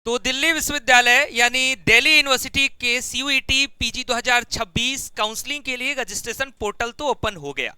तो दिल्ली विश्वविद्यालय यानी दिल्ली यूनिवर्सिटी के सीयूईटी पीजी 2026 काउंसलिंग के लिए रजिस्ट्रेशन पोर्टल तो ओपन हो गया,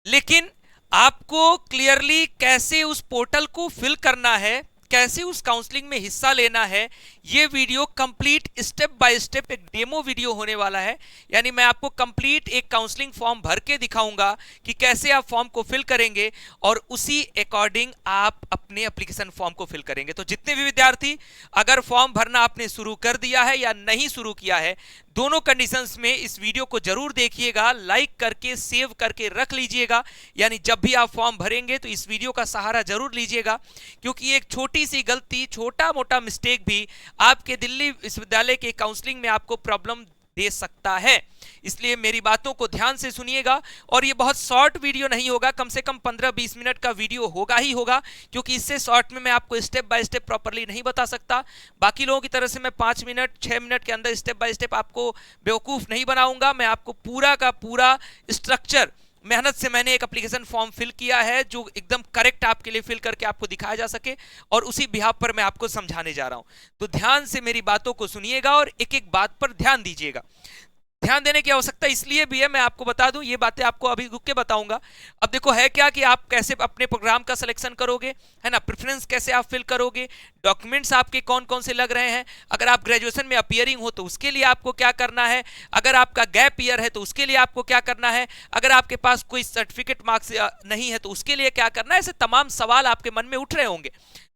लेकिन आपको क्लियरली कैसे उस पोर्टल को फिल करना है, कैसे उस काउंसलिंग में हिस्सा लेना है, ये video complete step by step एक डेमो वीडियो होने वाला है। यानी मैं आपको कंप्लीट एक काउंसलिंग फॉर्म भर के दिखाऊंगा कि कैसे आप फॉर्म को फिल करेंगे और उसी अकॉर्डिंग आप अपने एप्लीकेशन फॉर्म को फिल करेंगे। तो जितने भी विद्यार्थी अगर फॉर्म भरना आपने शुरू कर दिया है या नहीं शुरू किया है, दोनों कंडीशंस में इस वीडियो को जरूर देखिएगा, लाइक करके सेव करके रख लीजिएगा। यानी जब भी आप फॉर्म भरेंगे तो इस वीडियो का सहारा जरूर लीजिएगा, क्योंकि एक छोटी सी गलती, छोटा मोटा मिस्टेक भी आपके दिल्ली विश्वविद्यालय के काउंसलिंग में आपको प्रॉब्लम दे सकता है। इसलिए मेरी बातों को ध्यान से सुनिएगा। और ये बहुत शॉर्ट वीडियो नहीं होगा, कम से कम 15-20 मिनट का वीडियो होगा ही होगा, क्योंकि इससे शॉर्ट में मैं आपको स्टेप बाय स्टेप प्रॉपर्ली नहीं बता सकता। बाकी लोगों की तरह से मैं 5 मिनट 6 मिनट के अंदर स्टेप बाय स्टेप आपको बेवकूफ़ नहीं बनाऊंगा। मैं आपको पूरा का पूरा स्ट्रक्चर, मेहनत से मैंने एक एप्लीकेशन फॉर्म फिल किया है जो एकदम करेक्ट आपके लिए फिल करके आपको दिखाया जा सके, और उसी बिहाफ पर मैं आपको समझाने जा रहा हूं। तो ध्यान से मेरी बातों को सुनिएगा और एक एक बात पर ध्यान दीजिएगा। ध्यान देने की आवश्यकता इसलिए भी है, मैं आपको बता दूं, ये बातें आपको अभी रुक के बताऊंगा। अब देखो है क्या कि आप कैसे अपने प्रोग्राम का सिलेक्शन करोगे, है ना, प्रेफरेंस कैसे आप फिल करोगे, डॉक्यूमेंट्स आपके कौन कौन से लग रहे हैं, अगर आप ग्रेजुएशन में अपीयरिंग हो तो उसके लिए आपको क्या करना है, अगर आपका गैप ईयर है तो उसके लिए आपको क्या करना है, अगर आपके पास कोई सर्टिफिकेट मार्क्स नहीं है तो उसके लिए क्या करना है। ऐसे तमाम सवाल आपके मन में उठ रहे होंगे,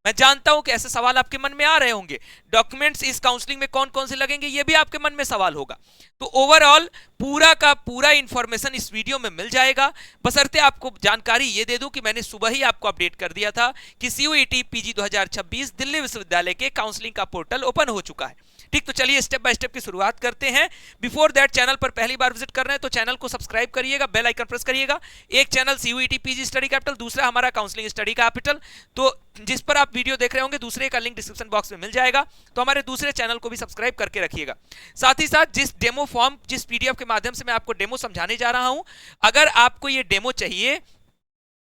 मैं जानता हूं कि ऐसे सवाल आपके मन में आ रहे होंगे। डॉक्यूमेंट्स इस काउंसलिंग में कौन कौन से लगेंगे ये भी आपके मन में सवाल होगा। तो ओवरऑल पूरा का पूरा इंफॉर्मेशन इस वीडियो में मिल जाएगा। बशर्ते आपको जानकारी ये दे दूं कि मैंने सुबह ही आपको अपडेट कर दिया था कि सीयूईटी पीजी 2026 दिल्ली विश्वविद्यालय के काउंसलिंग का पोर्टल ओपन हो चुका है। ठीक, तो चलिए स्टेप बाय स्टेप की शुरुआत करते हैं। बिफोर दैट, चैनल पर पहली बार विजिट कर रहे हैं तो चैनल को सब्सक्राइब करिएगा, बेल आइकन प्रेस करिएगा। एक channel CUET PG study capital, दूसरा हमारा काउंसलिंग स्टडी कैपिटल। तो जिस पर आप वीडियो देख रहे होंगे दूसरे का लिंक डिस्क्रिप्शन बॉक्स में मिल जाएगा, तो हमारे दूसरे चैनल को भी सब्सक्राइब करके रखिएगा। साथ ही साथ जिस डेमो फॉर्म, जिस पीडीएफ के माध्यम से मैं आपको डेमो समझाने जा रहा हूं, अगर आपको ये डेमो चाहिए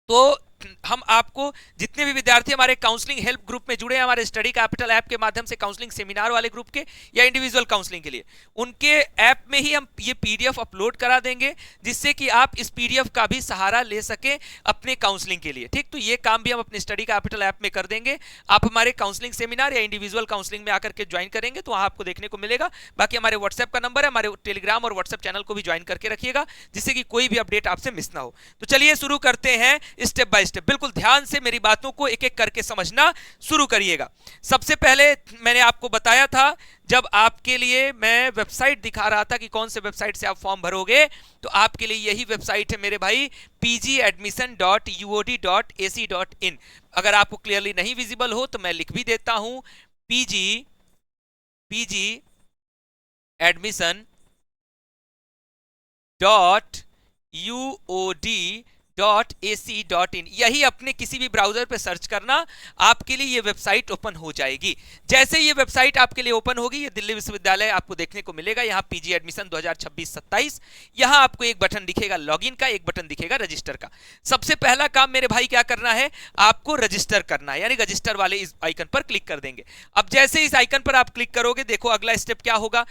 तो हम आपको, जितने भी विद्यार्थी हमारे काउंसलिंग हेल्प ग्रुप में जुड़े हैं, हमारे स्टडी कैपिटल ऐप के माध्यम से काउंसलिंग सेमिनार वाले ग्रुप के या इंडिविजुअल काउंसलिंग के लिए, उनके ऐप में ही हम ये पीडीएफ अपलोड करा देंगे, जिससे कि आप इस पीडीएफ का भी सहारा ले सकें अपने काउंसलिंग के लिए। ठीक, तो ये काम भी हम अपने स्टडी कैपिटल ऐप में कर देंगे। आप हमारे काउंसलिंग सेमिनार या इंडिविजुअल काउंसलिंग में आकर के ज्वाइन करेंगे तो वहां आपको देखने को मिलेगा। बाकी हमारे व्हाट्सएप का नंबर है, हमारे टेलीग्राम और व्हाट्सएप चैनल को भी ज्वाइन करके रखिएगा, जिससे कि कोई भी अपडेट आपसे मिस ना हो। तो चलिए शुरू करते हैं स्टेप बाय स्टेप। बिल्कुल ध्यान से मेरी बातों को एक एक करके समझना शुरू करिएगा। सबसे पहले मैंने आपको बताया था, जब आपके लिए मैं वेबसाइट दिखा रहा था कि कौन से वेबसाइट से आप फॉर्म भरोगे, तो आपके लिए यही वेबसाइट है मेरे भाई, pgadmission.uod.ac.in। अगर आपको क्लियरली नहीं विजिबल हो तो मैं लिख भी देता हूं, pgadmission.uod.ac.in। यही अपने किसी भी ब्राउजर पे सर्च करना, आपके लिए ये वेबसाइट ओपन हो जाएगी। जैसे ये वेबसाइट आपके लिए ओपन होगी, ये दिल्ली विश्वविद्यालय आपको देखने को मिलेगा। यहाँ पीजी एडमिशन 2026-27, यहाँ आपको एक बटन दिखेगा लॉगिन का, एक बटन दिखेगा रजिस्टर का। सबसे पहला काम मेरे भाई क्या करना है, आपको रजिस्टर करना है, यानी रजिस्टर वाले इस आइकन पर क्लिक कर देंगे। अब जैसे इस आइकन पर आप क्लिक करोगे, देखो अगला स्टेप क्या होगा।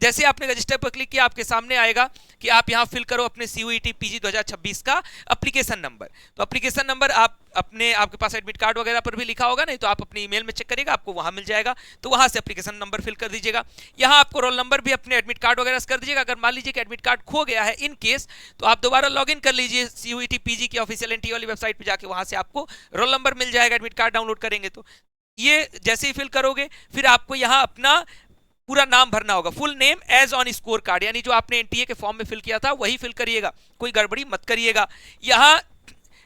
जैसे आपने रजिस्टर पर क्लिक किया, आपके सामने आएगा कि आप यहां फिल करो अपने सीयूईटी पीजी 2026 का एप्लीकेशन नंबर। तो एप्लीकेशन नंबर आप अपने, आपके पास एडमिट कार्ड वगैरह पर भी लिखा होगा, नहीं तो आप अपने ईमेल में चेक करिएगा, आपको वहां मिल जाएगा। तो वहां से एप्लीकेशन नंबर फिल कर दीजिएगा। यहां आपको रोल नंबर भी अपने एडमिट कार्ड वगैरह से कर दीजिएगा। अगर मान लीजिए कि एडमिट कार्ड खो गया है इन केस, तो आप दोबारा लॉगिन कर लीजिए सीयूईटी पीजी की ऑफिशियल एनटीए वाली वेबसाइट पर जाके, वहां से आपको रोल नंबर मिल जाएगा। एडमिट कार्ड डाउनलोड करेंगे तो ये जैसे ही फिल करोगे, फिर आपको यहां अपना पूरा नाम भरना होगा, full name as on score card, यानी जो आपने एनटीए के फॉर्म में फिल किया था वही फिल करिएगा, कोई गड़बड़ी मत करिएगा। यहाँ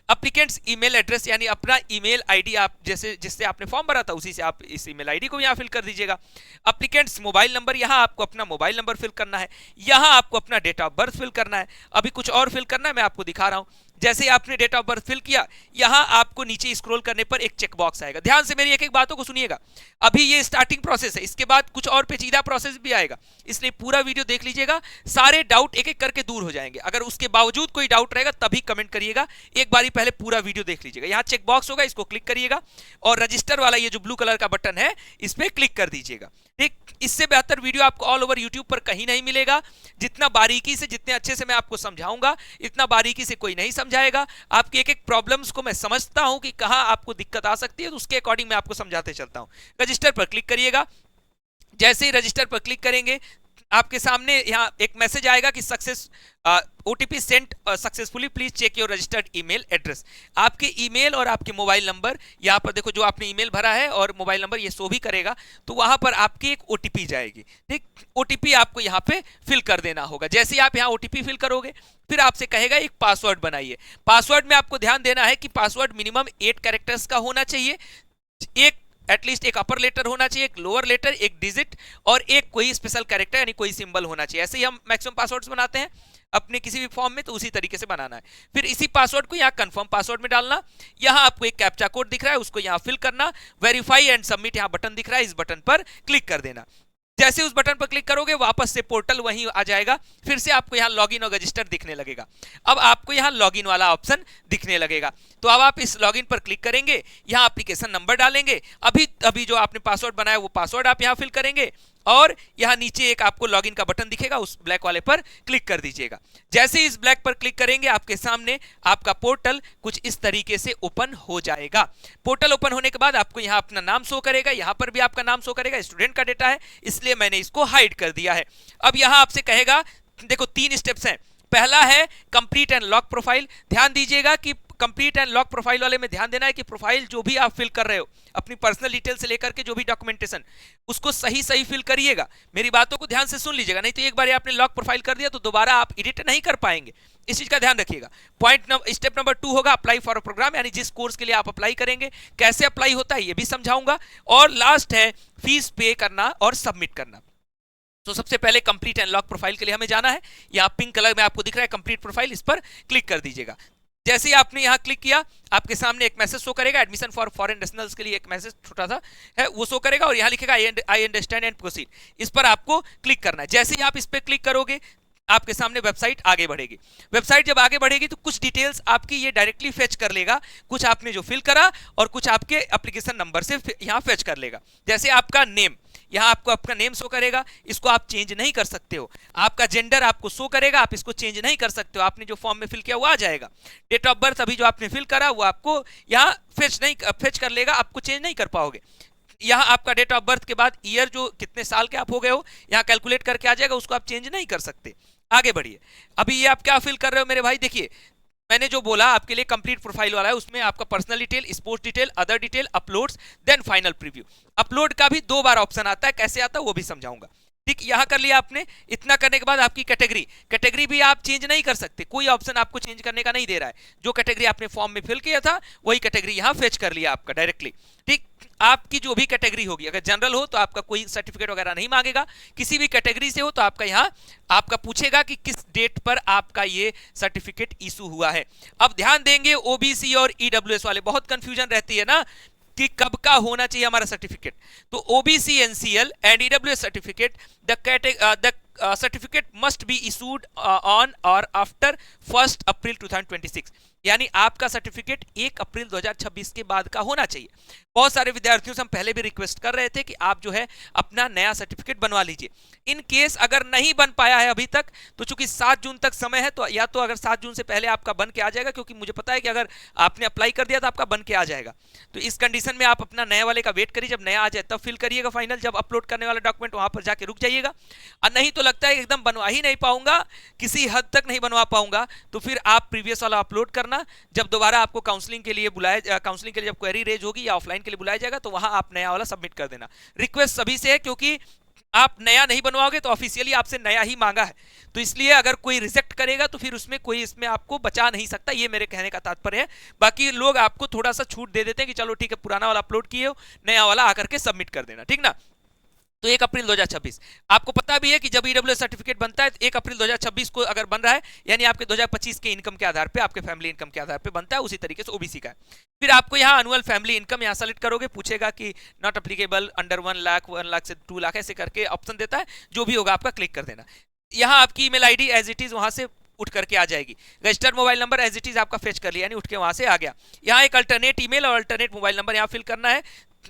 एप्लीकेंट्स ईमेल एड्रेस, यानी अपना ईमेल आईडी, आप जैसे जिससे आपने फॉर्म भरा था उसी से आप इस ईमेल आईडी को यहाँ फिल कर दीजिएगा। एप्लीकेंट्स मोबाइल नंबर, यहाँ आपको अपना मोबाइल नंबर फिल करना है। यहाँ आपको अपना डेट ऑफ बर्थ फिल करना है। अभी कुछ और फिल करना है, मैं आपको दिखा रहा हूँ। जैसे ही आपने डेट ऑफ बर्थ फिल किया, यहां आपको नीचे स्क्रॉल करने पर एक चेक बॉक्स आएगा। ध्यान से मेरी एक एक बातों को सुनिएगा, अभी ये स्टार्टिंग प्रोसेस है, इसके बाद कुछ और पेचीदा प्रोसेस भी आएगा, इसलिए पूरा वीडियो देख लीजिएगा, सारे डाउट एक एक करके दूर हो जाएंगे। अगर उसके बावजूद कोई डाउट रहेगा तभी कमेंट करिएगा, एक बारी पहले पूरा वीडियो देख लीजिएगा। यहां चेक बॉक्स होगा, इसको क्लिक करिएगा और रजिस्टर वाला ये जो ब्लू कलर का बटन है इस पर क्लिक कर दीजिएगा। ठीक, इससे बेहतर वीडियो आपको ऑल ओवर यूट्यूब पर कहीं नहीं मिलेगा। जितना बारीकी से, जितने अच्छे से मैं आपको समझाऊंगा, इतना बारीकी से कोई नहीं समझाएगा। आपकी एक एक प्रॉब्लम्स को मैं समझता हूं कि कहां आपको दिक्कत आ सकती है, तो उसके अकॉर्डिंग मैं आपको समझाते चलता हूं। रजिस्टर पर क्लिक करिएगा। जैसे ही रजिस्टर पर क्लिक करेंगे, आपके सामने यहाँ एक मैसेज आएगा कि success OTP sent successfully, please check your registered email address. आपके ईमेल और आपके मोबाइल नंबर, यहाँ पर देखो जो आपने ईमेल भरा है और मोबाइल नंबर ये शो भी करेगा, तो वहां पर आपकी एक ओटीपी जाएगी। ठीक, ओटीपी आपको यहाँ पे फिल कर देना होगा। जैसे ही आप यहाँ ओटीपी फिल करोगे, फिर आपसे कहेगा एक पासवर्ड बनाइए। पासवर्ड में आपको ध्यान देना है कि पासवर्ड मिनिमम 8 कैरेक्टर्स का होना चाहिए, एक एटलीस्ट एक अपर लेटर होना चाहिए, एक लोअर लेटर, एक डिजिट और एक कोई स्पेशल कैरेक्टर यानी कोई सिंबल होना चाहिए। ऐसे ही हम मैक्सिमम पासवर्ड्स बनाते हैं अपने किसी भी फॉर्म में, तो उसी तरीके से बनाना है। फिर इसी पासवर्ड को यहाँ कंफर्म पासवर्ड में डालना। यहाँ आपको एक कैप्चा कोड दिख रहा है, उसको यहाँ फिल करना। वेरीफाई एंड सबमिट यहाँ बटन दिख रहा है, इस बटन पर क्लिक कर देना। जैसे उस बटन पर क्लिक करोगे, वापस से पोर्टल वहीं आ जाएगा, फिर से आपको यहाँ लॉगिन और रजिस्टर दिखने लगेगा। अब आपको यहाँ लॉगिन वाला ऑप्शन दिखने लगेगा, तो अब आप इस लॉगिन पर क्लिक करेंगे, यहाँ एप्लीकेशन नंबर डालेंगे, अभी जो आपने पासवर्ड बनाया वो पासवर्ड आप यहाँ फिल करेंगे और यहाँ नीचे एक आपको लॉगिन का बटन दिखेगा, उस ब्लैक वाले पर क्लिक कर दीजिएगा। जैसे इस ब्लैक पर क्लिक करेंगे, आपके सामने आपका पोर्टल कुछ इस तरीके से ओपन हो जाएगा। पोर्टल ओपन होने के बाद आपको यहाँ अपना नाम शो करेगा, यहाँ पर भी आपका नाम शो करेगा। स्टूडेंट का डेटा है इसलिए मैंने इसको हाइड कर दिया है। अब यहाँ आपसे कहेगा, देखो 3 स्टेप्स हैं। पहला है कंप्लीट एंड लॉक प्रोफाइल। ध्यान दीजिएगा कि कंप्लीट एंड लॉक प्रोफाइल वाले में ध्यान देना है कि प्रोफाइल जो भी आप फिल कर रहे हो, अपनी पर्सनल डिटेल से लेकर के जो भी डॉक्यूमेंटेशन, उसको सही सही फिल करिएगा। मेरी बातों को ध्यान से सुन लीजिएगा, नहीं तो एक बार आपने लॉक प्रोफाइल कर दिया तो दोबारा आप एडिट नहीं कर पाएंगे। इस चीज का ध्यान रखिएगा। स्टेप नंबर 2 होगा अप्लाई फॉर अ प्रोग्राम, यानी जिस कोर्स के लिए आप अप्लाई करेंगे, कैसे अप्लाई होता है ये भी समझाऊंगा। और लास्ट है फीस पे करना और सबमिट करना। तो सबसे पहले कंप्लीट एंड लॉक प्रोफाइल के लिए हमें जाना है। यहाँ पिंक कलर में आपको दिख रहा है कंप्लीट प्रोफाइल, इस पर क्लिक कर दीजिएगा। जैसे ही आपने यहाँ क्लिक किया, आपके सामने एक मैसेज शो करेगा, एडमिशन फॉर फॉरेन नेशनल्स के लिए एक मैसेज छोटा सा है वो शो करेगा और यहाँ लिखेगा आई अंडरस्टैंड एंड प्रोसीड। इस पर आपको क्लिक करना है। जैसे ही आप इस पर क्लिक करोगे, आपके सामने वेबसाइट आगे बढ़ेगी। वेबसाइट जब आगे बढ़ेगी तो कुछ डिटेल्स आपकी ये डायरेक्टली फेच कर लेगा, कुछ आपने जो फिल करा और कुछ आपके एप्लीकेशन नंबर से यहाँ फेच कर लेगा। जैसे आपका नेम, यहाँ आपको आपका नेम शो करेगा, इसको आप चेंज नहीं कर सकते हो। आपका जेंडर आपको शो करेगा, आप इसको चेंज नहीं कर सकते हो, आपने जो फॉर्म में फिल किया वो आ जाएगा। डेट ऑफ बर्थ अभी जो आपने फिल करा वो आपको यहाँ फेच कर लेगा, आपको चेंज नहीं कर पाओगे। यहाँ आपका डेट ऑफ बर्थ के बाद ईयर जो कितने साल के आप हो गए हो यहाँ कैलकुलेट करके आ जाएगा, उसको आप चेंज नहीं कर सकते। आगे बढ़िए। अभी ये आप क्या फिल कर रहे हो मेरे भाई, देखिए मैंने जो बोला आपके लिए कंप्लीट प्रोफाइल वाला है, उसमें आपका personal detail, sports detail, other detail, uploads, then final preview. Upload का भी 2 बार ऑप्शन आता है, कैसे आता है वो भी समझाऊंगा। ठीक, यहाँ कर लिया आपने। इतना करने के बाद आपकी कैटेगरी भी आप चेंज नहीं कर सकते, कोई ऑप्शन आपको चेंज करने का नहीं दे रहा है। जो कैटेगरी आपने फॉर्म में फिल किया था वही कैटेगरी यहाँ फेच कर लिया आपका डायरेक्टली। ठीक, आपकी जो भी कैटेगरी होगी, अगर जनरल हो तो आपका कोई सर्टिफिकेट वगैरह नहीं मांगेगा, किसी भी कैटेगरी से हो तो आपका यहाँ आपका पूछेगा कि किस डेट पर आपका ये सर्टिफिकेट इशू हुआ है। अब ध्यान देंगे, ओबीसी और ईडब्ल्यूएस वाले बहुत कंफ्यूजन रहती है ना कि कब का होना चाहिए हमारा सर्टिफिकेट। तो OBC NCL and EWS certificate, the certificate must be issued on और आफ्टर 1 अप्रैल 2026, यानी आपका सर्टिफिकेट 1 अप्रैल 2026 के बाद का होना चाहिए। बहुत सारे विद्यार्थियों से हम पहले भी रिक्वेस्ट कर रहे थे कि आप जो है अपना नया सर्टिफिकेट बनवा लीजिए। इन केस अगर नहीं बन पाया है अभी तक, तो चूंकि 7 जून तक समय है, तो या तो अगर 7 जून से पहले आपका बन के आ जाएगा, क्योंकि मुझे पता है कि अगर आपने अप्लाई कर दिया तो आपका बन के आ जाएगा। तो इस कंडीशन में आप अपना नया वाले का वेट करिए, जब नया आ जाए तब फिल करिएगा फाइनल। जब अपलोड करने वाला डॉक्यूमेंट वहां पर जाके रुक जाइएगा। और नहीं तो लगता है एकदम बनवा ही नहीं पाऊंगा, किसी हद तक नहीं बनवा पाऊंगा, तो फिर आप प्रीवियस वाला अपलोड करना। जब दोबारा आपको काउंसलिंग के लिए काउंसलिंग के लिए जब क्वेरी रेज होगी या ऑफलाइन के लिए बुलाया जाएगा, तो वहां आप नया वाला सबमिट कर देना। रिक्वेस्ट सभी से है, क्योंकि आप नया नहीं बनवाओगे तो ऑफिशियली आपसे नया ही मांगा है, तो इसलिए अगर कोई रिजेक्ट करेगा तो फिर उसमें कोई इसमें आपको बचा नहीं सकता, ये मेरे कहने का तात्पर्य है। बाकी लोग आपको थोड़ा सा छूट दे देते हैं कि चलो ठीक है, पुराना वाला अपलोड किए हो, नया वाला आकर के सबमिट कर देना, ठीक ना। तो 1 अप्रैल 2026। आपको पता भी है कि जब ईडब्ल्यूएस सर्टिफिकेट बनता है तो 1 अप्रैल 2026 को अगर बन रहा है, यानी आपके 2025 के इनकम के आधार पे, आपके फैमिली इनकम के आधार पे बनता है, उसी तरीके से ओबीसी का है। फिर आपको यहाँ एनुअल फैमिली इनकम यहाँ सेलेक्ट करोगे, पूछेगा कि not applicable under 1 lakh, 1 lakh से 2 लाख, ऐसे करके ऑप्शन देता है, जो भी होगा आपका क्लिक कर देना। यहाँ आपकी email ID as it is वहां से उठ करके आ जाएगी। Registered mobile number as it is आपका फेच कर लिया, यानी उठ के वहां से आ गया। यहाँ एक अल्टरनेट ईमेल और अल्टरनेट मोबाइल नंबर यहाँ फिल करना है,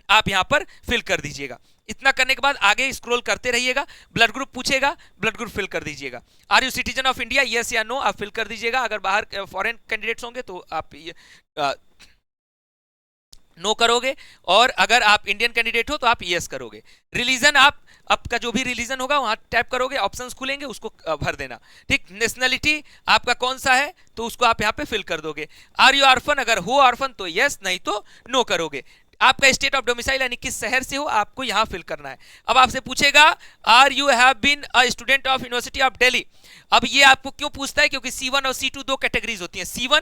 आप यहाँ पर फिल कर दीजिएगा। इतना करने के बाद आगे स्क्रॉल करते रहिएगा, ब्लड ग्रुप पूछेगा, ब्लड ग्रुप फिल कर दीजिएगा। Are you citizen of India, yes या नो, आप फिल कर दीजिएगा। अगर बाहर फॉरेन कैंडिडेट्स होंगे तो आप नो करोगे, और अगर आप इंडियन कैंडिडेट हो तो आप यस करोगे। रिलीजन, आप आपका जो भी रिलीजन होगा वहां टैप करोगे, ऑप्शंस खुलेंगे, उसको भर देना। ठीक, नेशनलिटी आपका कौन सा है तो उसको आप यहाँ पे फिल कर दोगे। आर यू ऑर्फन, अगर हो ऑर्फन तो यस, नहीं तो नो करोगे। आपका स्टेट ऑफ डोमिसाइल यानी किस शहर से हो आपको यहाँ फिल करना है। अब आपसे पूछेगा are you have been a student of university of Delhi. अब ये आपको क्यों पूछता है, क्योंकि C1 और C2 दो कैटेगरीज होती हैं। C1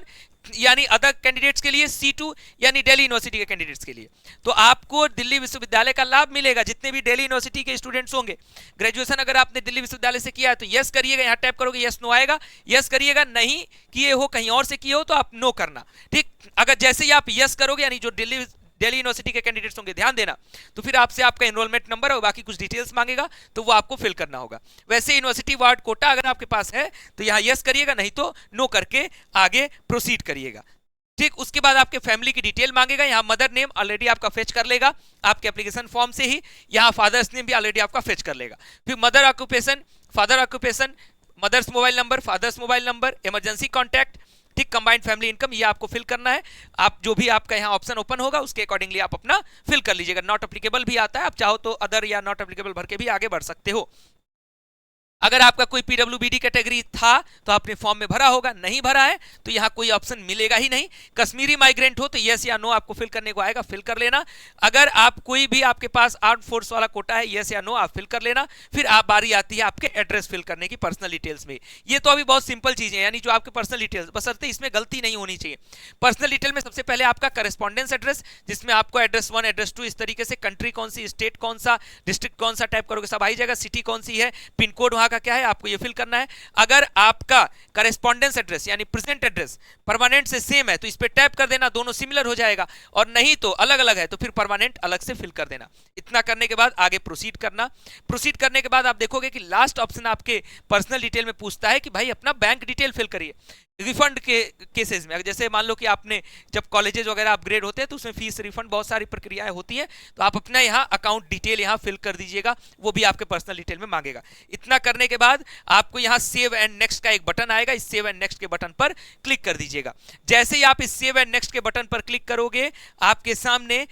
यानी अदर कैंडिडेट्स के लिए, C2 यानी दिल्ली यूनिवर्सिटी के कैंडिडेट्स के लिए। तो आपको दिल्ली विश्वविद्यालय का लाभ मिलेगा, जितने भी दिल्ली यूनिवर्सिटी के स्टूडेंट्स होंगे। ग्रेजुएशन अगर आपने दिल्ली विश्वविद्यालय से किया है तो यस करिएगा, यहाँ टैप करोगे, यस नो आएगा, यस करिएगा। नहीं किए हो, कहीं और से किए हो, तो आप नो करना। ठीक, अगर जैसे ही आप यस करोगे, यानी जो दिल्ली यूनिवर्सिटी के कैंडिडेट्स होंगे, ध्यान देना, तो फिर आपसे आपका एनरोलमेंट नंबर और बाकी कुछ डिटेल्स मांगेगा, तो वो आपको फिल करना होगा। वैसे यूनिवर्सिटी वार्ड कोटा अगर आपके पास है तो यहाँ यस करिएगा, नहीं तो नो करके आगे प्रोसीड करिएगा। ठीक, उसके बाद आपके फैमिली की डिटेल मांगेगा। यहाँ मदर नेम ऑलरेडी आपका फेच कर लेगा आपके एप्लीकेशन फॉर्म से ही, यहाँ फादर्स नेम भी ऑलरेडी आपका फेच कर लेगा। फिर mother occupation, father occupation, mother's mobile number, father's mobile number, emergency contact, ठीक, कंबाइंड फैमिली इनकम, ये आपको फिल करना है। आप जो भी आपका यहाँ ऑप्शन ओपन होगा उसके अकॉर्डिंगली आप अपना फिल कर लीजिएगा। नॉट एप्लीकेबल भी आता है, आप चाहो तो अदर या नॉट एप्लीकेबल भर के भी आगे बढ़ सकते हो। अगर आपका कोई पीडब्ल्यूबीडी कैटेगरी था तो आपने फॉर्म में भरा होगा, नहीं भरा है तो यहाँ कोई ऑप्शन मिलेगा ही नहीं। कश्मीरी माइग्रेंट हो तो यस या नो आपको फिल करने को आएगा, फिल कर लेना। अगर आप कोई भी आपके पास आर्म फोर्स वाला कोटा है, यस या नो आप फिल कर लेना। फिर आप बारी आती है आपके एड्रेस फिल करने की पर्सनल डिटेल्स में। ये तो अभी बहुत सिंपल चीजें, यानी जो आपके पर्सनल डिटेल्स, बशर्ते इसमें गलती नहीं होनी चाहिए। पर्सनल डिटेल में सबसे पहले आपका करेस्पॉन्डेंस एड्रेस, जिसमें आपको एड्रेस 1, एड्रेस 2 इस तरीके से, कंट्री कौन सी, स्टेट कौन सा, डिस्ट्रिक्ट कौन सा टाइप करोगे सब आ ही जाएगा। सिटी कौन सी है, पिन कोड वहां का क्या है, आपको ये फिल करना है। अगर आपका करेस्पॉन्डेंस एड्रेस यानी प्रेजेंट एड्रेस परमानेंट से सेम है तो इस पे टैप कर देना, दोनों सिमिलर हो जाएगा, और नहीं तो अलग अलग है तो फिर परमानेंट अलग से फिल कर देना। इतना करने के बाद आगे प्रोसीड करना। प्रोसीड करने के बाद आप देखोगे कि लास्ट ऑप्शन आपके पर्सनल डिटेल में पूछता है कि भाई अपना बैंक डिटेल फिल करिए। रिफंड के केसेस में, जैसे मान लो कि आपने जब कॉलेजेस वगैरह अपग्रेड होते हैं तो उसमें फीस रिफंड बहुत सारी प्रक्रियाएं होती हैं, तो आप अपना यहाँ अकाउंट डिटेल यहाँ फिल कर दीजिएगा, वो भी आपके पर्सनल डिटेल में मांगेगा। इतना करने के बाद आपको यहाँ सेव एंड नेक्स्ट का एक बटन आएगा, इस सेव एंड नेक्स्ट के बटन पर क्लिक कर दीजिएगा। जैसे ही आप इस सेव एंड नेक्स्ट के बटन पर क्लिक करोगे, आपके सामने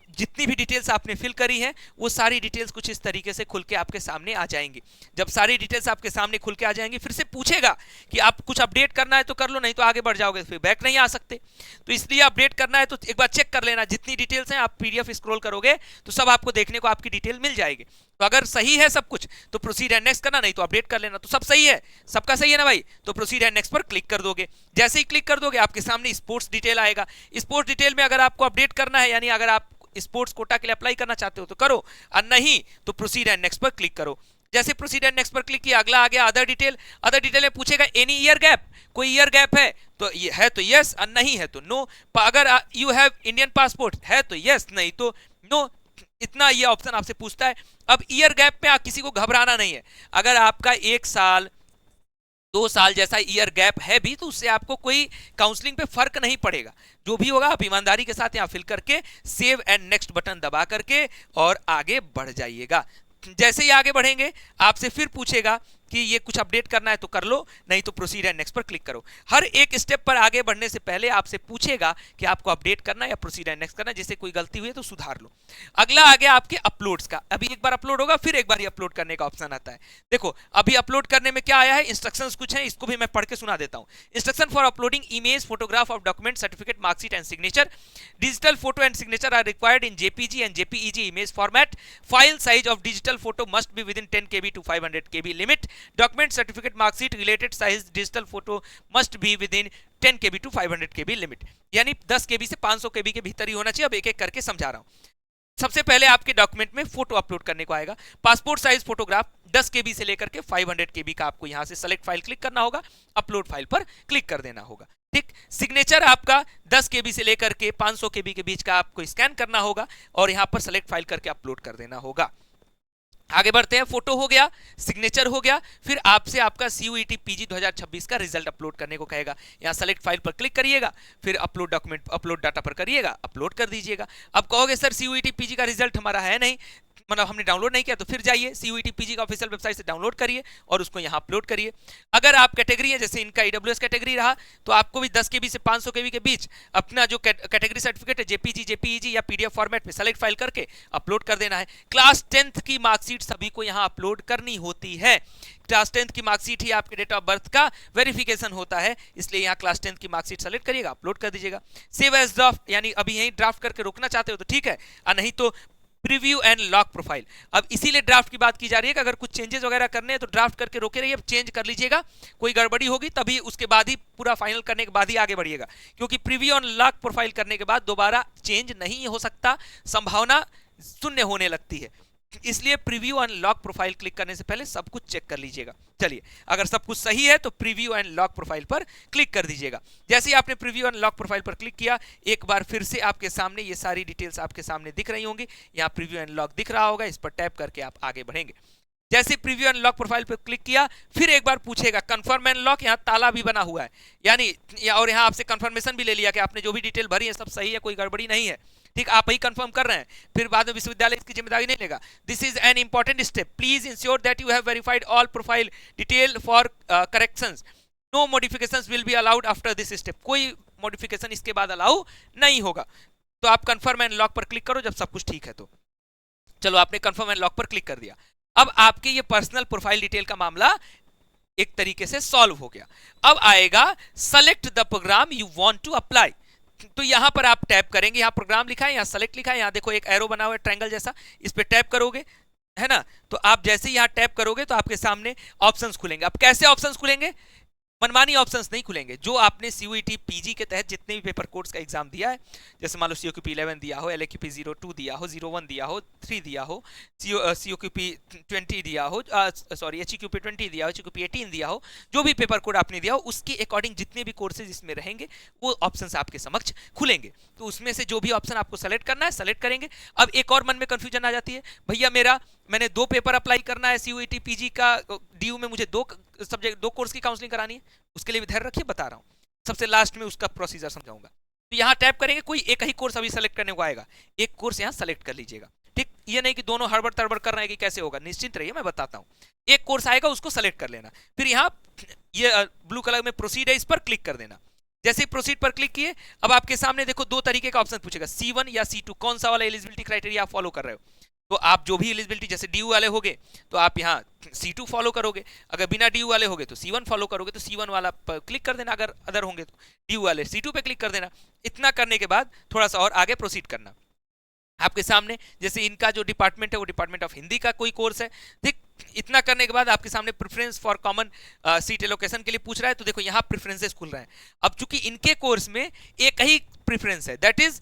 जितनी भी डिटेल्स आपने फिल करी हैं वो सारी डिटेल्स कुछ इस तरीके से खुल के आपके सामने आ जाएंगी। जब सारी डिटेल्स आपके सामने खुल के आ जाएंगी, फिर से पूछेगा कि आप कुछ अपडेट करना है तो कर लो, नहीं तो आगे बढ़ जाओगे, फिर बैक नहीं आ सकते। तो इसलिए अपडेट करना है तो एक बार चेक कर लेना, जितनी डिटेल्स हैं आप पीडीएफ स्क्रॉल करोगे तो सब आपको देखने को आपकी डिटेल मिल जाएगी। तो अगर सही है सब कुछ तो प्रोसीड एंड नेक्स्ट करना, नहीं तो अपडेट कर लेना। तो सब सही है, सबका सही है ना भाई, तो प्रोसीड एंड नेक्स्ट पर क्लिक कर दोगे। जैसे ही क्लिक कर दोगे आपके सामने स्पोर्ट्स डिटेल आएगा। स्पोर्ट्स डिटेल में अगर आपको अपडेट करना है, यानी अगर आप स्पोर्ट्स कोटा के लिए अप्लाई करना चाहते हो तो करो, और नहीं तो प्रोसीड एंड नेक्स्ट पर क्लिक करो। जैसे प्रोसीड एंड नेक्स्ट पर क्लिक किया, अगला आ गया अदर डिटेल। अदर डिटेल में पूछेगा एनी ईयर गैप, कोई ईयर गैप है तो ये है तो यस, और नहीं है तो नो। अगर यू हैव इंडियन पासपोर्ट है तो यस, नहीं तो नो। इतना ये ऑप्शन आपसे पूछता है। अब ईयर गैप में किसी को घबराना नहीं है। अगर आपका 1 साल 2 साल जैसा ईयर गैप है भी तो उससे आपको कोई काउंसलिंग पे फर्क नहीं पड़ेगा। जो भी होगा आप ईमानदारी के साथ यहाँ फिल करके सेव एंड नेक्स्ट बटन दबा करके और आगे बढ़ जाइएगा। जैसे ही आगे बढ़ेंगे आपसे फिर पूछेगा कि ये कुछ अपडेट करना है तो कर लो, नहीं तो प्रोसीड एंड नेक्स्ट पर क्लिक करो। हर एक स्टेप पर आगे बढ़ने से पहले आपसे पूछेगा कि आपको अपडेट करना है या प्रोसीड एंड नेक्स्ट करना है। जैसे कोई गलती हुई है तो सुधार लो। अगला आ गया आपके अपलोड्स का। अभी एक बार अपलोड होगा, फिर एक बार ही अपलोड करने का ऑप्शन आता है। देखो अभी अपलोड करने में क्या आया है, इंस्ट्रक्शंस कुछ है, इसको भी मैं पढ़ के सुना देता हूँ। Instruction for uploading image, photograph of document, certificate, marksheet and signature. Digital photo and signature are required in JPG and JPEG image format. File size of digital photo must be within 10 KB to 500 KB limit. Document, certificate, mark sheet, related size digital photo must be within 10 KB to 500 KB limit. यानी 10 KB से 500 KB के भीतर ही होना चाहिए। अब एक एक करके समझा रहा हूं। सबसे पहले आपके डॉक्यूमेंट में फोटो अपलोड करने को आएगा। पासपोर्ट साइज फोटोग्राफ 10 केबी से लेकर के 500 केबी का आपको यहां से सेलेक्ट फाइल क्लिक करना होगा, अपलोड फाइल पर क्लिक कर देना होगा। ठीक, सिग्नेचर आपका 10 केबी से लेकर के 500 केबी के बीच का आपको स्कैन करना होगा और यहां पर सेलेक्ट फाइल करके अपलोड कर देना होगा। आगे बढ़ते हैं, फोटो हो गया, सिग्नेचर हो गया, फिर आपसे आपका CUET PG 2026 का रिजल्ट अपलोड करने को कहेगा। यहां सेलेक्ट फाइल पर क्लिक करिएगा, फिर अपलोड डॉक्यूमेंट, अपलोड डाटा पर करिएगा, अपलोड कर दीजिएगा। अब कहोगे सर CUET PG का रिजल्ट हमारा है नहीं, मतलब हमने डाउनलोड नहीं किया, तो फिर जाइए CUET PG का ऑफिशियल वेबसाइट से डाउनलोड करिए और उसको यहाँ अपलोड करिए। अगर आप कैटेगरी है, जैसे इनका EWS कैटेगरी रहा, तो आपको भी 10 केबी से 500 केबी के बीच अपना जो कैटेगरी सर्टिफिकेट है JPG, JPEG या PDF फॉर्मेट में सेलेक्ट फाइल करके अपलोड कर देना है। क्लास 10th की मार्कशीट सभी को यहाँ अपलोड करनी होती है। क्लास 10th की मार्कशीट ही आपके डेट ऑफ बर्थ का वेरिफिकेशन होता है, इसलिए यहाँ क्लास 10th की मार्कशीट सेलेक्ट करिएगा, अपलोड कर दीजिएगा। सेव एज ड्राफ्ट, यानी अभी यहीं ड्राफ्ट करके रोकना चाहते हो तो ठीक है, और नहीं तो प्रीव्यू एंड लॉक प्रोफाइल। अब इसीलिए ड्राफ्ट की बात की जा रही है कि अगर कुछ चेंजेस वगैरह करने हैं तो ड्राफ्ट करके रोके रहिए, चेंज कर लीजिएगा, कोई गड़बड़ी होगी तभी उसके बाद ही पूरा फाइनल करने के बाद ही आगे बढ़िएगा, क्योंकि प्रीव्यू एंड लॉक प्रोफाइल करने के बाद दोबारा चेंज नहीं हो सकता, संभावना शून्य होने लगती है। इसलिए preview and lock profile click करने से पहले सब कुछ चेक कर लीजिएगा। चलिए, अगर सब कुछ सही है तो प्रीव्यू एंड लॉक प्रोफाइल पर क्लिक कर दीजिएगा। जैसे ही आपने प्रीव्यू एंड लॉक प्रोफाइल पर क्लिक किया, एक बार फिर से आपके सामने ये सारी डिटेल्स आपके सामने दिख रही होंगी। यहाँ प्रीव्यू एंड लॉक दिख रहा होगा, इस पर टैप करके आप आगे बढ़ेंगे। जैसे प्रीव्यू एंड लॉक प्रोफाइल पर क्लिक किया, फिर एक बार पूछेगा कंफर्म एंड लॉक, यहाँ ताला भी बना हुआ है, यानी और यहाँ आपसे कंफर्मेशन भी ले लिया कि आपने जो भी डिटेल भरी है सब सही है, कोई गड़बड़ी नहीं है। ठीक, आप ही कंफर्म कर रहे हैं, फिर बाद में विश्वविद्यालय इसकी जिम्मेदारी नहीं लेगा। This is an important step, please ensure that you have verified all profile detail for corrections, no modifications will be allowed after this step, कोई मॉडिफिकेशन इसके बाद अलाउ नहीं होगा। तो आप कंफर्म एंड लॉक पर क्लिक करो जब सब कुछ ठीक है। तो चलो, आपने कंफर्म एंड लॉक पर क्लिक कर दिया। अब आपके ये पर्सनल प्रोफाइल डिटेल का मामला एक तरीके से सॉल्व हो गया। अब आएगा select the programme you want to apply, तो यहां पर आप टैप करेंगे, यहां प्रोग्राम लिखा है, यहां सेलेक्ट लिखा है, यहां देखो एक एरो बना हुआ है ट्रायंगल जैसा, इस पे टैप करोगे, है ना। तो आप जैसे ही यहां टैप करोगे तो आपके सामने ऑप्शंस खुलेंगे। अब कैसे ऑप्शंस खुलेंगे? मनमानी ऑप्शंस नहीं खुलेंगे, जो आपने CUET PG के तहत जितने भी पेपर कोर्स का एग्जाम दिया है, जैसे मान लो COQP 11 दिया हो, LAQP 02 दिया हो, 01 दिया हो, 3 दिया हो, COQP 20 दिया हो, सॉरी HEQP 20 दिया हो, HEQP 18 दिया हो, जो भी पेपर कोड आपने दिया हो उसके अकॉर्डिंग जितने भी कोर्सेज इसमें रहेंगे वो ऑप्शंस आपके समक्ष खुलेंगे। तो उसमें से जो भी ऑप्शन आपको सेलेक्ट करना है सेलेक्ट करेंगे। अब एक और मन में कंफ्यूजन आ जाती है, भैया मैंने 2 पेपर अप्लाई करना है CUET PG का, DU में मुझे 2 सब्जेक्ट 2 कोर्स की काउंसलिंग करानी है, उसके लिए भी धैर्य रखिए, बता रहा हूँ, सबसे लास्ट में उसका प्रोसीजर समझाऊंगा। तो यहाँ टैप करेंगे, कोई एक ही कोर्स अभी सेलेक्ट करने को आएगा, एक कोर्स यहाँ सेलेक्ट कर लीजिएगा। ठीक, ये नहीं कि दोनों हड़बड़ तड़बड़ कर रहे हैं कि कैसे होगा, निश्चिंत रहिए, मैं बताता हूँ। एक कोर्स आएगा उसको सेलेक्ट कर लेना, फिर यहाँ ये ब्लू कलर में प्रोसीड है, इस पर क्लिक कर देना। जैसे ही प्रोसीड पर क्लिक किए, अब आपके सामने देखो 2 तरीके का ऑप्शन पूछेगा, C1 या C2, कौन सा वाला एलिजिबिलिटी क्राइटेरिया आप फॉलो कर रहे हो। तो आप जो भी एलिजिबिलिटी, जैसे DU वाले होगे तो आप यहाँ C2 फॉलो करोगे, अगर बिना DU वाले होगे तो C1 फॉलो करोगे, तो C1 वाला पर क्लिक कर देना, अगर अदर होंगे तो DU वाले C2 पे क्लिक कर देना। इतना करने के बाद थोड़ा सा और आगे प्रोसीड करना। आपके सामने जैसे इनका जो डिपार्टमेंट है वो डिपार्टमेंट ऑफ हिंदी का कोई कोर्स है। ठीक, इतना करने के बाद आपके सामने preference for common seat allocation के लिए पूछ रहा है, तो देखो यहाँ प्रेफरेंसेस खुल रहे हैं। अब चूंकि इनके कोर्स में एक ही प्रेफरेंस है, that is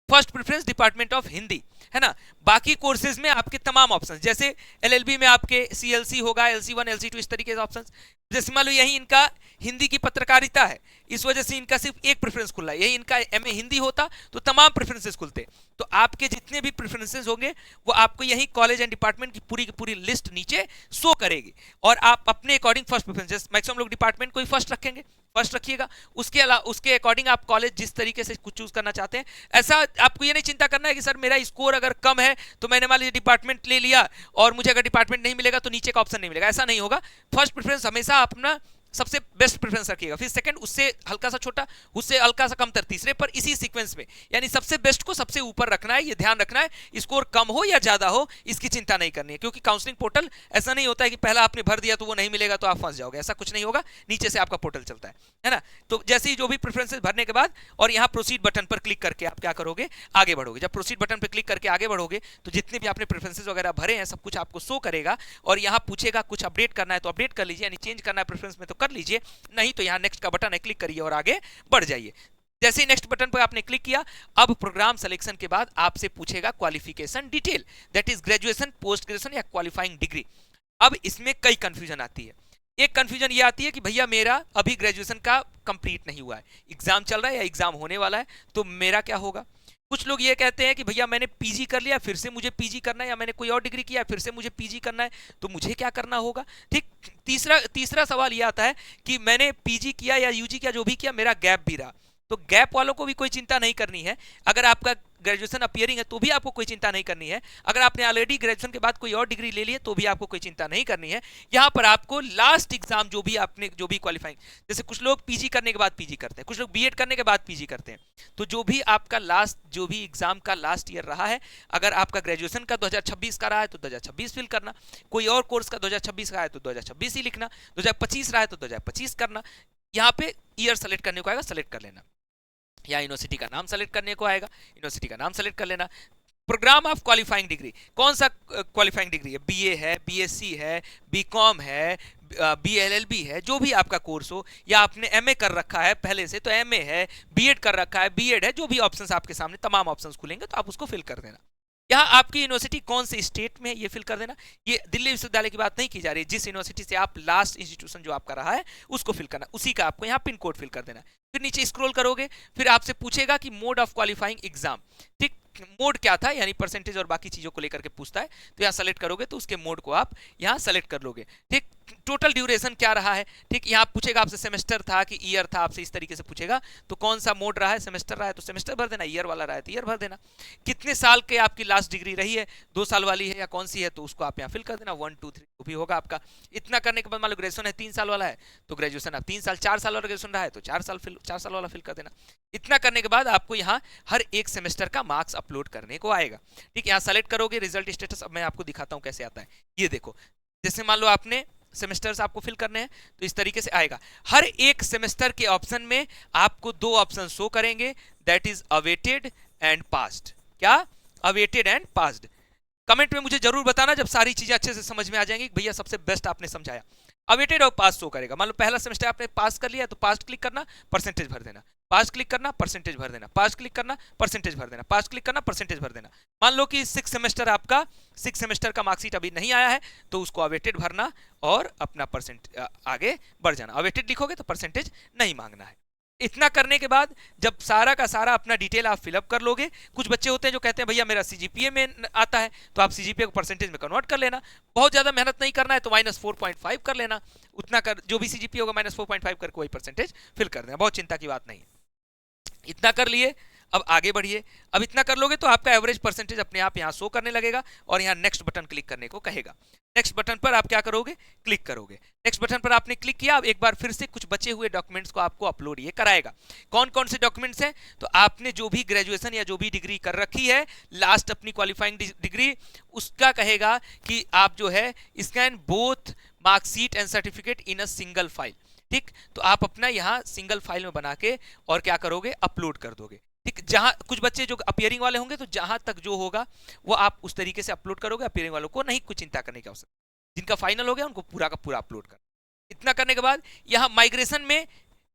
first preference department of Hindi, है ना। बाकी कोर्सेज में आपके तमाम ऑप्शंस, जैसे LLB में आपके CLC होगा, LC1 LC2 इस तरीके से ऑप्शंस। जैसे मान लो यही इनका हिंदी की पत्रकारिता है, इस वजह से इनका सिर्फ एक प्रेफरेंस खुला है। यही इनका MA हिंदी होता तो तमाम प्रेफरेंसेस खुलते। तो आपके जितने भी प्रेफरेंसेस होंगे वो आपको यही कॉलेज एंड डिपार्टमेंट की पूरी लिस्ट नीचे शो करेगी, और आप अपने अकॉर्डिंग फर्स्ट प्रेफरेंसेस, मैक्सिमम लोग डिपार्टमेंट को ही फर्स्ट रखेंगे, फर्स्ट रखिएगा। उसके अलावा उसके अकॉर्डिंग आप कॉलेज जिस तरीके से कुछ चूज करना चाहते हैं, ऐसा आपको ये नहीं चिंता करना है कि सर मेरा स्कोर अगर कम है तो मैंने मान लीजिए डिपार्टमेंट ले लिया और मुझे अगर डिपार्टमेंट नहीं मिलेगा तो नीचे का ऑप्शन नहीं मिलेगा, ऐसा नहीं होगा। फर्स्ट प्रेफरेंस हमेशा अपना सबसे बेस्ट प्रेफरेंस रखिएगा, फिर सेकंड उससे हल्का सा छोटा, उससे हल्का सा कमतर तीसरे पर, इसी सीक्वेंस में, यानी सबसे बेस्ट को सबसे ऊपर रखना है। ये ध्यान रखना है, स्कोर कम हो या ज्यादा हो इसकी चिंता नहीं करनी है, क्योंकि काउंसलिंग पोर्टल ऐसा नहीं होता है कि पहला आपने भर दिया तो वो नहीं मिलेगा तो आप फंस जाओगे, ऐसा कुछ नहीं होगा, नीचे से आपका पोर्टल चलता है ना। तो जैसे ही जो भी प्रेफरेंसेस भरने के बाद और यहाँ प्रोसीड बटन पर क्लिक करके आप क्या करोगे, आगे बढ़ोगे। जब प्रोसीड बटन पर क्लिक करके आगे बढ़ोगे तो जितने भी आपने प्रेफरेंसेस वगैरह भरे हैं सब कुछ आपको शो करेगा, और यहाँ पूछेगा कुछ अपडेट करना है तो अपडेट कर लीजिए, यानी चेंज करना है प्रेफरेंस में तो कर लीजिए, नहीं तो यहाँ नेक्स्ट का बटन है, क्लिक करिए और आगे बढ़ जाइए। जैसे ही नेक्स्ट बटन पर आपने क्लिक किया, अब प्रोग्राम सिलेक्शन के बाद आपसे पूछेगा qualification detail, that is graduation, post graduation या क्वालिफाइंग डिग्री। अब इसमें कई कंफ्यूजन आती है। एक कंफ्यूजन ये आती है कि भैया मेरा अभी ग्रेजुएशन का कंप्लीट नहीं हुआ है, एग्जाम चल रहा है या एग्जाम होने वाला है, तो मेरा क्या होगा। कुछ लोग ये कहते हैं कि भैया मैंने पीजी कर लिया, फिर से मुझे पीजी करना है, या मैंने कोई और डिग्री किया फिर से मुझे पीजी करना है, तो मुझे क्या करना होगा। ठीक, तीसरा सवाल ये आता है कि मैंने पीजी किया या यूजी किया, जो भी किया, मेरा गैप भी रहा, तो गैप वालों को भी कोई चिंता नहीं करनी है। अगर आपका ग्रेजुएशन अपीयरिंग है तो भी आपको कोई चिंता नहीं करनी है। अगर आपने ऑलरेडी ग्रेजुएशन के बाद कोई और डिग्री ले ली है तो भी आपको कोई चिंता नहीं करनी है। यहां पर आपको लास्ट एग्जाम जो भी आपने जो भी क्वालिफाइंग, जैसे कुछ लोग पीजी करने के बाद पीजी करते हैं, कुछ लोग बीएड करने के बाद पीजी करते हैं, तो जो भी आपका लास्ट जो भी एग्जाम का लास्ट ईयर रहा है, अगर आपका ग्रेजुएशन का 2026 का रहा है तो 2026 फिल करना, कोई और कोर्स का 2026 का है तो 2026 ही लिखना, 2025 रहा है तो 2025 करना। यहाँ पे ईयर सेलेक्ट करने को आएगा, सेलेक्ट कर लेना, या यूनिवर्सिटी का नाम सेलेक्ट करने को आएगा, यूनिवर्सिटी का नाम सेलेक्ट कर लेना। प्रोग्राम ऑफ क्वालिफाइंग डिग्री, कौन सा क्वालिफाइंग डिग्री है, बीए है, बीएससी है, बीकॉम है, बीएलएलबी है, जो भी आपका कोर्स हो, या आपने एमए कर रखा है पहले से तो एमए है, बीएड कर रखा है, बीएड है, जो भी ऑप्शंस आपके सामने तमाम ऑप्शंस खुलेंगे तो आप उसको फिल कर देना। यहाँ आपकी यूनिवर्सिटी कौन से स्टेट में है ये फिल कर देना। ये दिल्ली विश्वविद्यालय की बात नहीं की जा रही, जिस यूनिवर्सिटी से आप लास्ट इंस्टीट्यूशन जो आपका रहा है उसको फिल करना, उसी का आपको यहाँ पिन कोड फिल कर देना। फिर नीचे स्क्रॉल करोगे, फिर आपसे पूछेगा कि मोड ऑफ क्वालिफाइंग एग्जाम, ठीक, मोड क्या था, यानी परसेंटेज और बाकी चीजों को लेकर के पूछता है, तो यहाँ सेलेक्ट करोगे तो उसके मोड को आप यहाँ सेलेक्ट कर लोगे। ठीक, टोटल ड्यूरेशन क्या रहा है, ठीक, यहाँ पूछेगा आपसे सेमेस्टर था कि ईयर था, आपसे इस तरीके से पूछेगा, तो कौन सा मोड रहा है, सेमेस्टर रहा है तो सेमेस्टर भर देना, ईयर वाला रहा है तो ईयर भर देना। कितने साल के आपकी लास्ट डिग्री रही है, 2 साल वाली है या कौन सी है, तो उसको आप यहाँ फिल कर देना, 1 2 3 जो भी होगा आपका। इतना करने के बाद मान लो ग्रेजुएशन है 3 साल वाला है तो ग्रेजुएशन आप 3 साल, 4 साल वाला ग्रेजुएशन रहा है तो 4 साल वाला फिल कर देना। इतना करने के बाद आपको यहाँ हर एक सेमेस्टर का मार्क्स अपलोड करने को आएगा। ठीक, यहाँ सेलेक्ट करोगे, रिजल्ट स्टेटस अब मैं आपको दिखाता हूँ कैसे आता है। ये देखो, जैसे मान लो आपने सेमेस्टर्स आपको फिल करने हैं तो इस तरीके से आएगा। हर एक सेमेस्टर के ऑप्शन में आपको 2 ऑप्शन शो करेंगे, that is awaited and passed. क्या, अवेटेड एंड पास्ड। कमेंट में मुझे जरूर बताना जब सारी चीजें अच्छे से समझ में आ जाएंगी, भैया सबसे बेस्ट आपने समझाया। अवेटेड और पास शो करेगा, मान लो पहला सेमेस्टर आपने पास कर लिया तो पास क्लिक करना, परसेंटेज भर देना, पास क्लिक करना, परसेंटेज भर देना, पास क्लिक करना, परसेंटेज भर देना, पास क्लिक करना, परसेंटेज भर देना। मान लो कि 6 सेमेस्टर का मार्कशीट अभी नहीं आया है तो उसको अवेटेड भरना और अपना परसेंट आगे बढ़ जाना। अवेटेड लिखोगे तो परसेंटेज नहीं मांगना है। इतना करने के बाद जब सारा का सारा अपना डिटेल आप फिलअप कर लोगे, कुछ बच्चे होते हैं जो कहते हैं भैया मेरा सीजीपीए में आता है, तो आप सीजीपीए को परसेंटेज में कन्वर्ट कर लेना। बहुत ज्यादा मेहनत नहीं करना है तो -4.5 कर लेना, उतना कर, जो भी सीजीपीए होगा -4.5 करके वही परसेंटेज फिल कर देना, बहुत चिंता की बात नहीं है। इतना कर लिए, अब आगे बढ़िए। अब इतना कर लोगे तो आपका एवरेज परसेंटेज अपने आप यहाँ शो करने लगेगा और यहाँ नेक्स्ट बटन क्लिक करने को कहेगा। नेक्स्ट बटन पर आप क्या करोगे, क्लिक करोगे। नेक्स्ट बटन पर आपने क्लिक किया, अब एक बार फिर से कुछ बचे हुए डॉक्यूमेंट्स को आपको अपलोड ये कराएगा। कौन कौन से डॉक्यूमेंट्स हैं, तो आपने जो भी ग्रेजुएशन या जो भी डिग्री कर रखी है लास्ट अपनी क्वालिफाइंग डिग्री, उसका कहेगा कि आप जो है scan both marksheet and certificate in a single file. ठीक, तो आप अपना यहाँ सिंगल फाइल में बना के और क्या करोगे, अपलोड कर दोगे। ठीक, जहां कुछ बच्चे जो अपीयरिंग वाले होंगे तो जहां तक जो होगा वो आप उस तरीके से अपलोड करोगे, अपीयरिंग वालों को नहीं कुछ चिंता करने की आवश्यकता। जिनका फाइनल हो गया उनको पूरा का पूरा अपलोड कर। इतना करने के बाद यहाँ माइग्रेशन में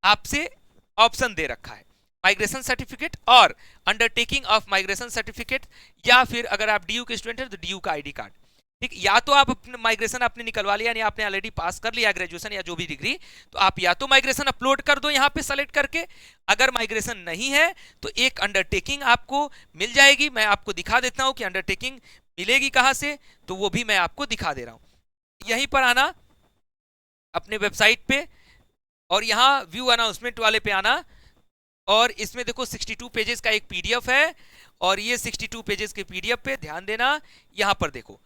आपसे ऑप्शन दे रखा है, माइग्रेशन सर्टिफिकेट और अंडरटेकिंग ऑफ माइग्रेशन सर्टिफिकेट, या फिर अगर आप डीयू के स्टूडेंट हैं तो डीयू का आईडी कार्ड। ठीक, या तो आप अपने माइग्रेशन आपने निकलवा लिया, यानी आपने ऑलरेडी पास कर लिया ग्रेजुएशन या जो भी डिग्री, तो आप या तो माइग्रेशन अपलोड कर दो यहाँ पे सेलेक्ट करके। अगर माइग्रेशन नहीं है तो एक अंडरटेकिंग आपको मिल जाएगी, मैं आपको दिखा देता हूं कि अंडरटेकिंग मिलेगी कहां से, तो वो भी मैं आपको दिखा दे रहा हूं। यहीं पर आना अपने वेबसाइट पे और यहाँ व्यू अनाउंसमेंट वाले पे आना, और इसमें देखो 62 पेजेस का एक पीडीएफ है, और ये 62 पेजेस के पीडीएफ पे ध्यान देना। यहां पर देखो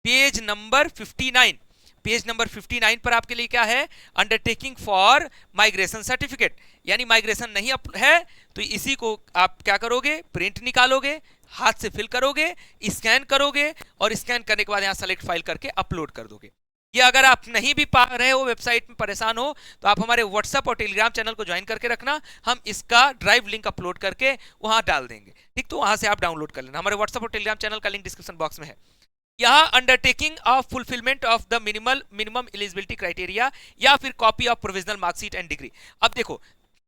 पेज नंबर 59, पेज नंबर 59 पर आपके लिए क्या है, अंडरटेकिंग फॉर माइग्रेशन सर्टिफिकेट, यानी माइग्रेशन नहीं है तो इसी को आप क्या करोगे, प्रिंट निकालोगे, हाथ से फिल करोगे, स्कैन करोगे, और स्कैन करने के बाद यहाँ सेलेक्ट फाइल करके अपलोड कर दोगे। ये अगर आप नहीं भी पा रहे हो, वेबसाइट में परेशान हो, तो आप हमारे व्हाट्सएप और टेलीग्राम चैनल को ज्वाइन करके रखना, हम इसका ड्राइव लिंक अपलोड करके वहां डाल देंगे। ठीक, तो वहां से आप डाउनलोड कर लेना, हमारे व्हाट्सएप और टेलीग्राम चैनल का लिंक डिस्क्रिप्शन बॉक्स में है। यहाँ undertaking of fulfilment of the minimum eligibility criteria, या फिर copy of provisional marksheet and degree. अब देखो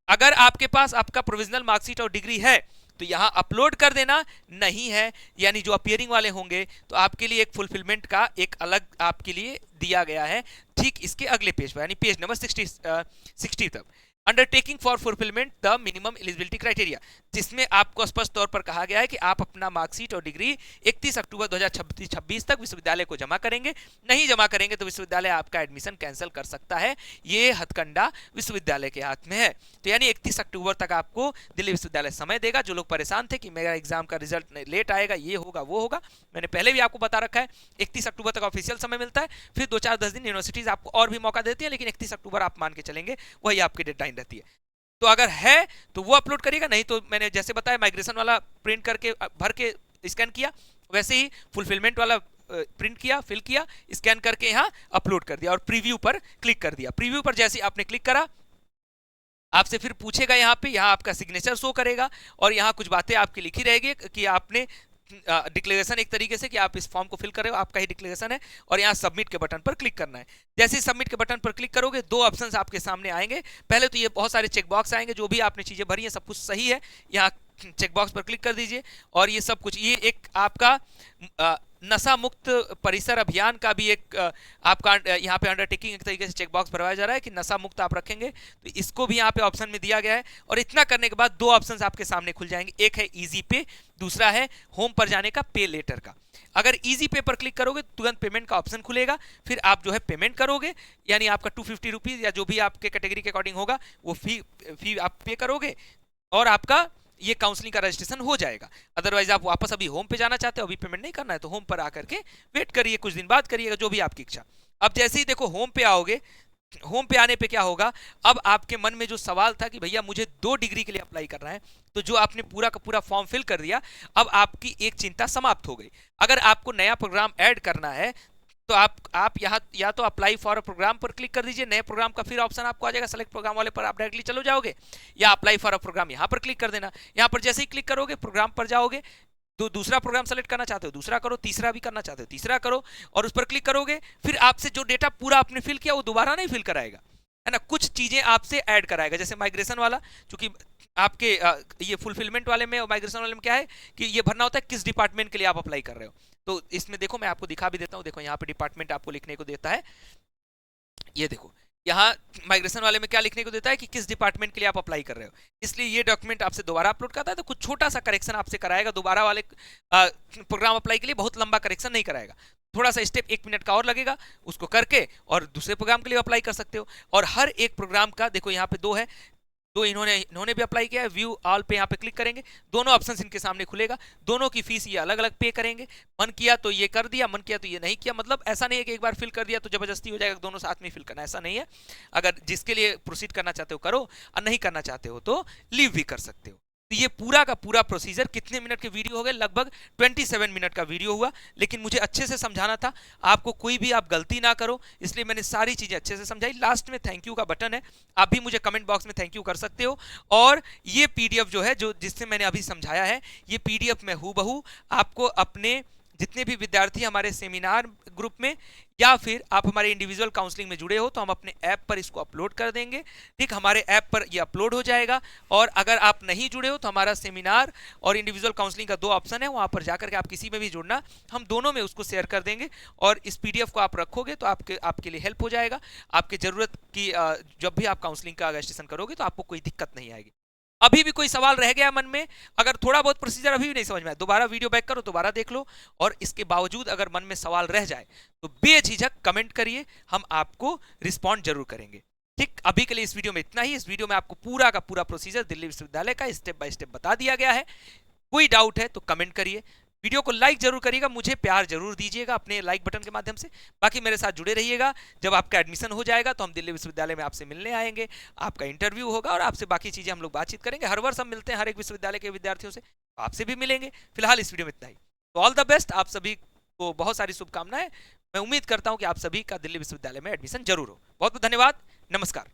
अगर आपके पास आपका प्रोविजनल मार्कशीट और डिग्री है तो यहां अपलोड कर देना, नहीं है यानी जो अपियरिंग वाले होंगे तो आपके लिए एक फुलफिलमेंट का एक अलग आपके लिए दिया गया है, ठीक इसके अगले पेज पर यानी पेज नंबर 60 तक। Undertaking for fulfilment the minimum eligibility criteria, जिसमें आपको स्पष्ट तौर पर कहा गया है कि आप अपना मार्कशीट और डिग्री 31 अक्टूबर 2026 तक विश्वविद्यालय को जमा करेंगे। नहीं जमा करेंगे तो विश्वविद्यालय आपका एडमिशन कैंसिल कर सकता है। ये हथकंडा विश्वविद्यालय के हाथ में है। तो यानी 31 अक्टूबर तक आपको दिल्ली विश्वविद्यालय समय देगा। जो लोग परेशान थे कि मेरा एग्जाम का रिजल्ट लेट आएगा, ये होगा वो होगा, मैंने पहले भी आपको बता रखा है 31 अक्टूबर तक ऑफिशियल समय मिलता है, फिर 2-4-10 दिन यूनिवर्सिटीज आपको और भी मौका देती है, लेकिन 31 अक्टूबर आप मान के चलेंगे वही आपकी डेडलाइन रहती है। तो अगर है तो वो अपलोड करिएगा, नहीं तो मैंने जैसे बताया माइग्रेशन वाला प्रिंट करके भर के स्कैन किया, वैसे ही फुलफिलमेंट वाला प्रिंट किया, फिल किया, स्कैन करके यहाँ अपलोड कर दिया और प्रीव्यू पर क्लिक कर दिया। प्रीव्यू पर जैसे आपने क्लिक करा आपसे फिर पूछेगा यहाँ पे, यहाँ आपका सिग्नेचर शो करेगा और यहाँ कुछ बातें आपकी लिखी रहेगी कि आपने डिक्लेरेशन एक तरीके से कि आप इस फॉर्म को फिल कर रहे हो, आपका ही डिक्लेरेशन है, और यहाँ सबमिट के बटन पर क्लिक करना है। जैसे ही सबमिट के बटन पर क्लिक करोगे दो ऑप्शंस आपके सामने आएंगे। पहले तो ये बहुत सारे चेकबॉक्स आएंगे, जो भी आपने चीजें भरी हैं सब कुछ सही है, यहाँ चेकबॉक्स पर क्लिक कर दीजिए और ये सब कुछ, ये एक आपका नशा मुक्त परिसर अभियान का भी एक आपका यहाँ पे अंडरटेकिंग एक तरीके से चेकबॉक्स भरवाया जा रहा है कि नशा मुक्त आप रखेंगे, तो इसको भी यहाँ पे ऑप्शन में दिया गया है। और इतना करने के बाद दो ऑप्शंस आपके सामने खुल जाएंगे, एक है इजी पे, दूसरा है होम पर जाने का पे लेटर का। अगर इजी पे पर क्लिक करोगे तुरंत पेमेंट का ऑप्शन खुलेगा, फिर आप जो है पेमेंट करोगे, यानी आपका 250 रुपीज या जो भी आपके कैटेगरी के अकॉर्डिंग होगा वो फी आप पे करोगे और आपका ये काउंसलिंग का रजिस्ट्रेशन हो जाएगा। अदरवाइज आप वापस अभी होम पे जाना चाहते हो, अभी पेमेंट नहीं करना है तो होम पर आकर के वेट करिए, कुछ दिन बाद करिएगा, जो भी आपकी इच्छा। अब जैसे ही देखो होम पे आओगे, होम पे आने पे क्या होगा, अब आपके मन में जो सवाल था कि भैया मुझे 2 डिग्री के लिए अप्लाई करना है, तो जो आपने पूरा का पूरा फॉर्म फिल कर दिया, अब आपकी एक चिंता समाप्त हो गई। अगर आपको नया प्रोग्राम ऐड करना है तो आप यहाँ या तो अप्लाई फॉर अ प्रोग्राम पर क्लिक कर दीजिए, नए प्रोग्राम का फिर ऑप्शन आपको आ जाएगा, सेलेक्ट प्रोग्राम वाले पर आप डायरेक्टली चलो जाओगे, या अप्लाई फॉर अ प्रोग्राम यहाँ पर क्लिक कर देना। यहाँ पर जैसे ही क्लिक करोगे प्रोग्राम पर जाओगे, तो दूसरा प्रोग्राम सेलेक्ट करना चाहते हो दूसरा करो, तीसरा भी करना चाहते हो तीसरा करो, और उस पर क्लिक करोगे, फिर आपसे जो डेटा पूरा आपने फिल किया वो दोबारा नहीं फिल कराएगा, है ना, कुछ चीजें आपसे ऐड कराएगा। जैसे माइग्रेशन वाला, चूंकि आपके ये फुलफिलमेंट वाले में और माइग्रेशन वाले में क्या है कि ये भरना होता है किस डिपार्टमेंट के लिए आप अप्लाई कर रहे हो। तो इसमें देखो मैं आपको दिखा भी देता हूँ, देखो यहाँ पे डिपार्टमेंट आपको लिखने को देता है, ये देखो यहाँ माइग्रेशन वाले में क्या लिखने को देता है कि किस डिपार्टमेंट के लिए आप अप्लाई कर रहे हो, इसलिए ये डॉक्यूमेंट आपसे दोबारा अपलोड करता है, तो कुछ छोटा सा करेक्शन आपसे कराएगा, दोबारा वाले प्रोग्राम अप्लाई के लिए बहुत लंबा करेक्शन नहीं कराएगा, थोड़ा सा स्टेप 1 मिनट का और लगेगा, उसको करके और दूसरे प्रोग्राम के लिए अप्लाई कर सकते हो। और हर एक प्रोग्राम का देखो यहाँ पे 2 है, 2 इन्होंने भी अप्लाई किया है, व्यू ऑल पे यहाँ पे क्लिक करेंगे, दोनों ऑप्शंस इनके सामने खुलेगा, दोनों की फीस ये अलग अलग पे करेंगे, मन किया तो ये कर दिया, मन किया तो ये नहीं किया, मतलब ऐसा नहीं है कि एक बार फिल कर दिया तो जबरदस्ती हो जाएगा दोनों साथ में फिल करना, ऐसा नहीं है। अगर जिसके लिए प्रोसीड करना चाहते हो करो, और नहीं करना चाहते हो तो लीव भी कर सकते हो। तो ये पूरा का पूरा प्रोसीजर कितने मिनट के वीडियो हो गए, लगभग 27 मिनट का वीडियो हुआ, लेकिन मुझे अच्छे से समझाना था आपको, कोई भी आप गलती ना करो, इसलिए मैंने सारी चीजें अच्छे से समझाई। लास्ट में थैंक यू का बटन है, आप भी मुझे कमेंट बॉक्स में थैंक यू कर सकते हो। और ये पीडीएफ जो है, जो जिससे मैंने अभी समझाया है, ये पीडीएफ में हूबहू आपको अपने जितने भी विद्यार्थी हमारे सेमिनार ग्रुप में या फिर आप हमारे इंडिविजुअल काउंसलिंग में जुड़े हो तो हम अपने ऐप पर इसको अपलोड कर देंगे, ठीक, हमारे ऐप पर ये अपलोड हो जाएगा। और अगर आप नहीं जुड़े हो तो हमारा सेमिनार और इंडिविजुअल काउंसलिंग का 2 ऑप्शन है, वहां पर जाकर के आप किसी में भी जुड़ना, हम दोनों में उसको शेयर कर देंगे और इस पीडीएफ को आप रखोगे तो आपके लिए हेल्प हो जाएगा। आपकी जरूरत की जब भी आप काउंसलिंग का रजिस्ट्रेशन करोगे तो आपको कोई दिक्कत नहीं आएगी। अभी भी कोई सवाल रह गया मन में, अगर थोड़ा बहुत प्रोसीजर अभी भी नहीं समझ में आया, दोबारा वीडियो बैक करो, दोबारा देख लो, और इसके बावजूद अगर मन में सवाल रह जाए तो बेझिझक कमेंट करिए, हम आपको रिस्पॉन्ड जरूर करेंगे। ठीक, अभी के लिए इस वीडियो में इतना ही। इस वीडियो में आपको पूरा का पूरा प्रोसीजर दिल्ली विश्वविद्यालय का स्टेप बाय स्टेप बता दिया गया है। कोई डाउट है तो कमेंट करिए, वीडियो को लाइक जरूर करिएगा, मुझे प्यार जरूर दीजिएगा अपने लाइक बटन के माध्यम से। बाकी मेरे साथ जुड़े रहिएगा, जब आपका एडमिशन हो जाएगा तो हम दिल्ली विश्वविद्यालय में आपसे मिलने आएंगे, आपका इंटरव्यू होगा और आपसे बाकी चीजें हम लोग बातचीत करेंगे। हर वर्ष हम मिलते हैं हर एक विश्वविद्यालय के विद्यार्थियों से, आपसे भी मिलेंगे। फिलहाल इस वीडियो में इतना ही, तो ऑल द बेस्ट, आप सभी को बहुत सारी शुभकामनाएं। मैं उम्मीद करता हूं कि आप सभी का दिल्ली विश्वविद्यालय में एडमिशन जरूर हो। बहुत बहुत धन्यवाद, नमस्कार।